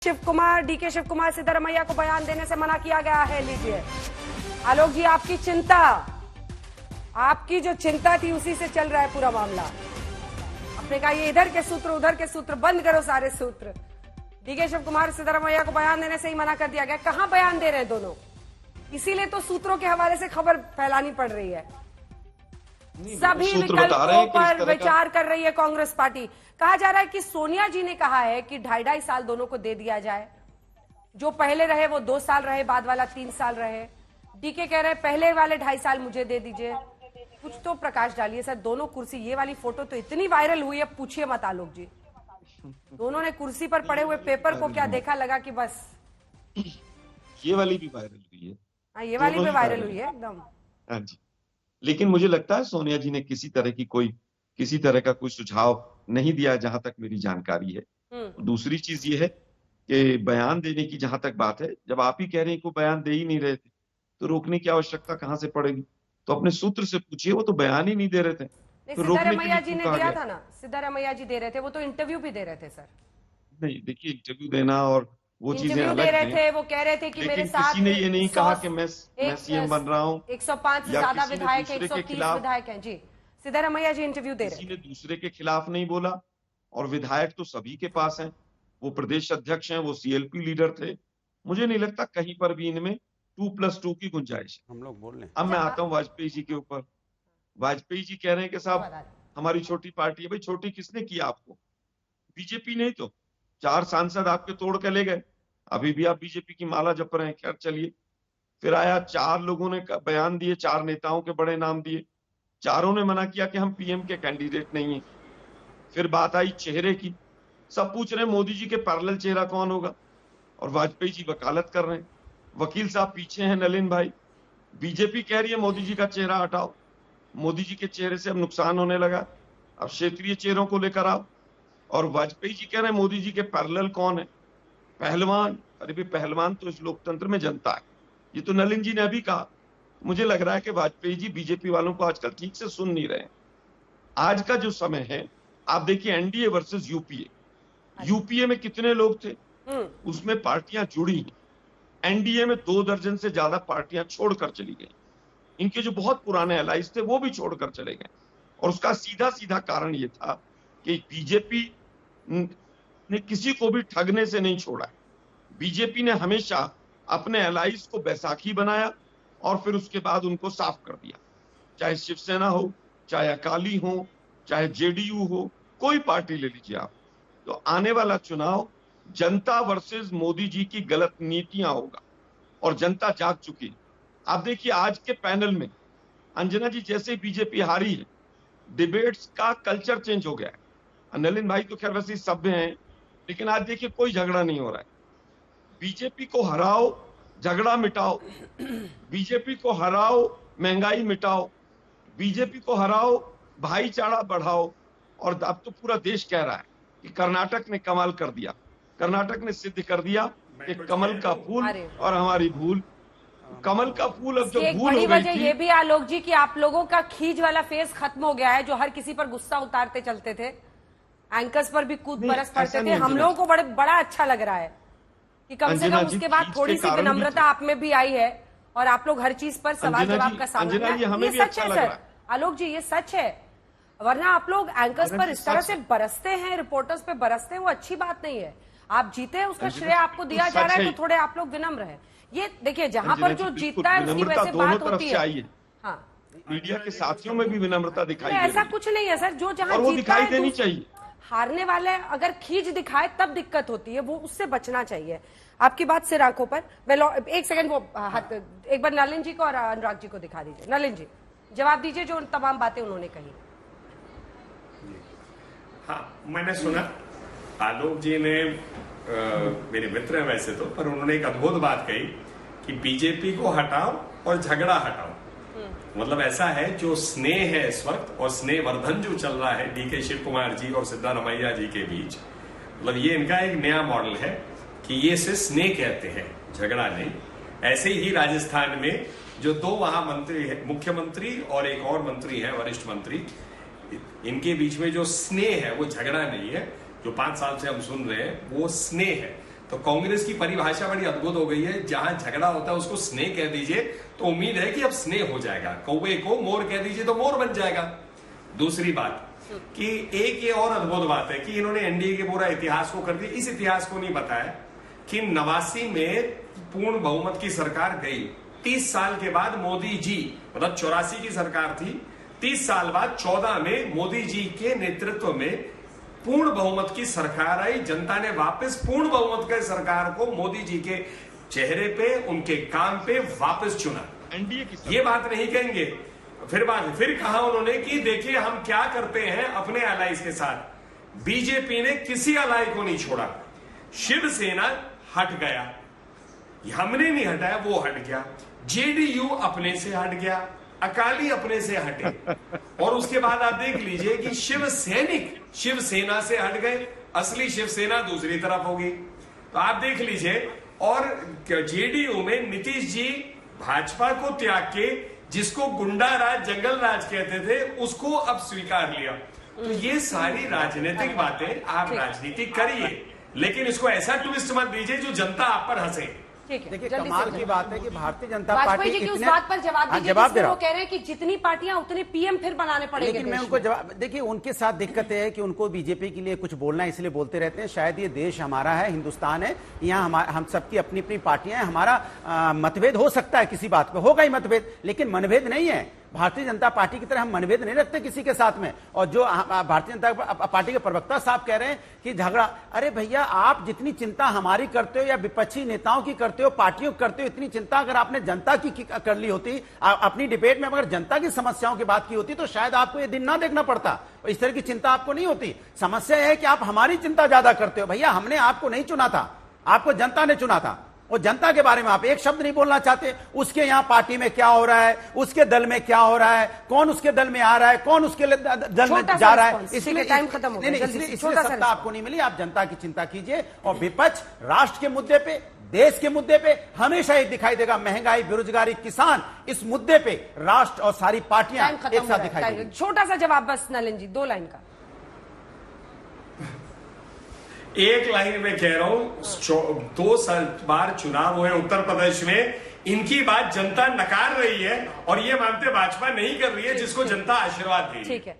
DK Shiv Kumar Siddaramaiah को बयान देने से मना किया गया है। लीजिए आलोक जी, आपकी चिंता, आपकी जो चिंता थी उसी से चल रहा है पूरा मामला। आपने कहा ये इधर के सूत्र उधर के सूत्र, बंद करो सारे सूत्र। डीके शिव कुमार सिद्धरमैया को बयान देने से ही मना कर दिया गया। कहां बयान दे रहे हैं दोनों? इसीलिए तो सूत्रों के हवाले से खबर फैलानी पड़ रही है। सभी विकल्पों पर विचार कर रही है कांग्रेस पार्टी। कहा जा रहा है कि सोनिया जी ने कहा है कि 2.5 साल दोनों को दे दिया जाए। जो पहले रहे वो 2 साल रहे, बाद वाला 3 साल रहे। डीके कह रहे हैं पहले वाले 2.5 साल मुझे दे दीजिए। कुछ तो प्रकाश डालिए सर। दोनों कुर्सी, ये वाली फोटो तो इतनी वायरल हुई है, पूछिए मत आलोक जी। दोनों ने कुर्सी पर पड़े हुए पेपर को क्या देखा, लगा कि बस। ये वाली भी वायरल हुई है। हाँ, ये वाली भी वायरल हुई है एकदम। हाँ जी, लेकिन मुझे लगता है सोनिया जी ने किसी तरह का कोई सुझाव नहीं दिया, जहां तक मेरी जानकारी है। दूसरी चीज ये है कि बयान देने की जहां तक बात है, जब आप ही कह रहे हैं कि बयान दे ही नहीं रहे थे, तो रोकने की आवश्यकता कहां से पड़ेगी? तो अपने सूत्र से पूछिए, वो तो बयान ही नहीं दे रहे थे। तो सिद्धरमैया जी ने दिया था ना, सिद्धरमैया जी दे रहे थे, वो तो इंटरव्यू भी दे रहे थे सर। नहीं, देखिए, इंटरव्यू देना और वो चीजें अलग दे रहे थे। वो कह रहे थे कि मेरे साथ किसी ने ये नहीं कहा कि मैं सीएम बन रहा हूँ। 105 से ज्यादा विधायक है, 130 विधायक हैं जी। सिद्धरमैया जी इंटरव्यू दे रहे थे। किसी ने दूसरे के खिलाफ नहीं बोला, और विधायक तो सभी के पास हैं। वो प्रदेश अध्यक्ष हैं, वो सीएलपी लीडर थे। मुझे नहीं लगता कहीं पर भी इनमें 2+2 की गुंजाइश है। हम लोग बोल रहे हैं। अब मैं आता हूँ वाजपेयी जी के ऊपर। वाजपेयी जी कह रहे हैं कि साहब हमारी छोटी पार्टी है। भाई, छोटी किसने किया आपको? बीजेपी नहीं तो 4 सांसद आपके तोड़ के ले गए। अभी भी आप बीजेपी की माला जप रहे हैं। खैर चलिए। फिर आया, 4 लोगों ने बयान दिए, 4 नेताओं के बड़े नाम दिए। चारों ने मना किया कि हम पीएम के कैंडिडेट नहीं हैं। फिर बात आई चेहरे की। सब पूछ रहे हैं मोदी जी के पैरेलल चेहरा कौन होगा, और वाजपेयी जी वकालत कर रहे हैं। वकील साहब पीछे हैं, नलिन भाई। बीजेपी कह रही है मोदी जी का चेहरा हटाओ, मोदी जी के चेहरे से अब नुकसान होने लगा, अब क्षेत्रीय चेहरों को लेकर आओ। और वाजपेयी जी कह रहे हैं मोदी जी के पैरेलल कौन है? पहलवान। अरे भी, पहलवान तो इस लोकतंत्र में जनता है। ये तो नलिन जी ने अभी कहा। मुझे लग रहा है कि वाजपेयी जी बीजेपी वालों को आजकल ठीक से सुन नहीं रहे। आज का जो समय है, आप देखिए, एनडीए वर्सेस यूपीए। यूपीए में कितने लोग थे? उसमें पार्टियां जुड़ी। एनडीए में 2 दर्जन से ज्यादा पार्टियां छोड़कर चली गई। इनके जो बहुत पुराने एलाइज थे वो भी छोड़कर चले गए। और उसका सीधा सीधा कारण ये था कि बीजेपी ने किसी को भी ठगने से नहीं छोड़ा। बीजेपी ने हमेशा अपने एलाइज को बैसाखी बनाया और फिर उसके बाद उनको साफ कर दिया। चाहे शिवसेना हो, चाहे अकाली हो, चाहे जेडीयू हो, कोई पार्टी ले लीजिए आप। तो आने वाला चुनाव जनता वर्सेस मोदी जी की गलत नीतियां होगा, और जनता जाग चुकी है। आप देखिए, आज के पैनल में अंजना जी जैसे बीजेपी हारी है, डिबेट्स का कल्चर चेंज हो गया है। नलिन भाई तो खैर वैसे सभ्य हैं, लेकिन आज देखिए कोई झगड़ा नहीं हो रहा है। बीजेपी को हराओ, झगड़ा मिटाओ। बीजेपी को हराओ, महंगाई मिटाओ। बीजेपी को हराओ, भाईचारा बढ़ाओ। और अब तो पूरा देश कह रहा है कि कर्नाटक ने कमाल कर दिया। कर्नाटक ने सिद्ध कर दिया कि कमल का फूल और हमारी भूल। कमल का फूल अब जो भूल हो गई थी। ये भी आलोक जी कि आप लोगों का खींच वाला फेस खत्म हो गया है, जो हर किसी पर गुस्सा उतारते चलते थे, एंकर्स पर भी कूद बरस पड़ते थे। हम लोगों को बड़ा अच्छा लग रहा है कि कम से कम उसके बाद थोड़ी सी विनम्रता आप में भी आई है, और आप लोग हर चीज पर सवाल जवाब का सामना। ये सच है सर, आलोक जी, ये सच है। वरना आप लोग एंकर्स पर इस तरह से बरसते हैं, रिपोर्टर्स पे बरसते हैं, वो अच्छी बात नहीं है। आप जीते हैं, उसका श्रेय आपको दिया जा रहा है, तो थोड़े आप लोग विनम्र हैं। ये देखिए, जहां पर जो जीतता है उसकी वैसे बात होती है। हाँ, मीडिया के साथियों में भी विनम्रता दिखाई दे रही है। ऐसा कुछ नहीं है सर, जो जहां जीतता दिखाई देनी चाहिए। हारने वाले अगर खींच दिखाए तब दिक्कत होती है, वो उससे बचना चाहिए। आपकी बात सिर आंखों पर। एक सेकंड, वो हाथ एक बार नलिन जी को और अनुराग जी को दिखा दीजिए। नलिन जी, जवाब दीजिए जो तमाम बातें उन्होंने कही। हाँ, मैंने सुना आलोक जी ने, मेरे मित्र हैं वैसे तो, पर उन्होंने एक अद्भुत बात कही कि बीजेपी को हटाओ और झगड़ा हटाओ। मतलब ऐसा है, जो स्नेह है इस वक्त, और स्नेह वर्धन जो चल रहा है डीके शिव कुमार जी और सिद्धरमैया जी के बीच, मतलब ये इनका एक नया मॉडल है कि ये सिर्फ स्नेह कहते हैं, झगड़ा नहीं। ऐसे ही राजस्थान में जो 2 वहां मंत्री है, मुख्यमंत्री और एक और मंत्री है, वरिष्ठ मंत्री, इनके बीच में जो स्नेह है वो झगड़ा नहीं है। जो 5 साल से हम सुन रहे हैं वो स्नेह है। तो कांग्रेस की परिभाषा बड़ी अद्भुत हो गई है, जहां झगड़ा होता है उसको स्नेह कह दीजिए तो उम्मीद है कि अब स्नेह हो जाएगा, कौवे को मोर कह दीजिए तो मोर बन जाएगा। दूसरी बात कि एक ये और अद्भुत बात है कि इन्होंने एनडीए के पूरा इतिहास को कर दिया, इस इतिहास को नहीं बताया कि 89 में पूर्ण बहुमत की सरकार गई, 30 साल के बाद मोदी जी, मतलब 84 की सरकार थी, 30 साल बाद 14 में मोदी जी के नेतृत्व में पूर्ण बहुमत की सरकार आई, जनता ने वापस पूर्ण बहुमत की सरकार को मोदी जी के चेहरे पे, उनके काम पे वापस चुना। एनडीए की ये बात नहीं कहेंगे, फिर कहा उन्होंने कि देखिए हम क्या करते हैं अपने अलाइज के साथ। बीजेपी ने किसी अलाई को नहीं छोड़ा, शिवसेना हट गया, हमने नहीं हटाया, वो हट गया, जेडीयू अपने से हट गया, अकाली अपने से हटे, और उसके बाद आप देख लीजिए कि शिव सैनिक शिवसेना से हट गए, असली शिवसेना दूसरी तरफ होगी। तो आप देख लीजिए, और जेडीयू में नीतीश जी भाजपा को त्याग के जिसको गुंडा राज, जंगल राज कहते थे, उसको अब स्वीकार लिया। तो ये सारी राजनीतिक बातें आप राजनीति करिए, लेकिन इसको ऐसा ट्विस्ट मत दीजिए जो जनता आप पर हंसे। देखिए कमाल की बात है कि भारतीय जनता पार्टी वाजपेयी जी की उस बात पर जवाब दीजिए, जवाब दे रहा वो कह रहे हैं कि जितनी पार्टियां उतने पीएम फिर बनाने पड़ेंगे। लेकिन मैं उनको जवाब, देखिए उनके साथ दिक्कत है कि उनको बीजेपी के लिए कुछ बोलना है, इसलिए बोलते रहते हैं। शायद ये देश हमारा है, हिंदुस्तान है, यहाँ हम सबकी अपनी अपनी पार्टियां हैं, हमारा मतभेद हो सकता है, किसी बात पे होगा ही मतभेद, लेकिन मनभेद नहीं है। भारतीय जनता पार्टी की तरह हम मनभेद नहीं रखते किसी के साथ में। और जो भारतीय जनता पार्टी के प्रवक्ता साहब कह रहे हैं कि झगड़ा, अरे भैया आप जितनी चिंता हमारी करते हो या विपक्षी नेताओं की करते हो, पार्टियों की करते हो, इतनी चिंता अगर आपने जनता की कर ली होती, अपनी डिबेट में अगर जनता की समस्याओं की बात की होती, तो शायद आपको ये दिन ना देखना पड़ता, इस तरह की चिंता आपको नहीं होती। समस्या है कि आप हमारी चिंता ज्यादा करते हो। भैया हमने आपको नहीं चुना था, आपको जनता ने चुना था, और जनता के बारे में आप एक शब्द नहीं बोलना चाहते। उसके यहाँ पार्टी में क्या हो रहा है, उसके दल में क्या हो रहा है, कौन उसके दल में आ रहा है, कौन उसके दल में जा रहा है, इसलिए टाइम खत्म हो गया, इसलिए सत्ता आपको नहीं मिली। आप जनता की चिंता कीजिए, और विपक्ष राष्ट्र के मुद्दे पे, देश के मुद्दे पे हमेशा एक दिखाई देगा। महंगाई, बेरोजगारी, किसान, इस मुद्दे पे राष्ट्र और सारी पार्टियां एक साथ दिखाई देंगी। छोटा सा जवाब बस नलिन जी, 2 लाइन का। एक लाइन में कह रहा हूं, 2 बार चुनाव हुए उत्तर प्रदेश में, इनकी बात जनता नकार रही है, और ये मानते भाजपा नहीं कर रही है जिसको जनता आशीर्वाद दी। ठीक है।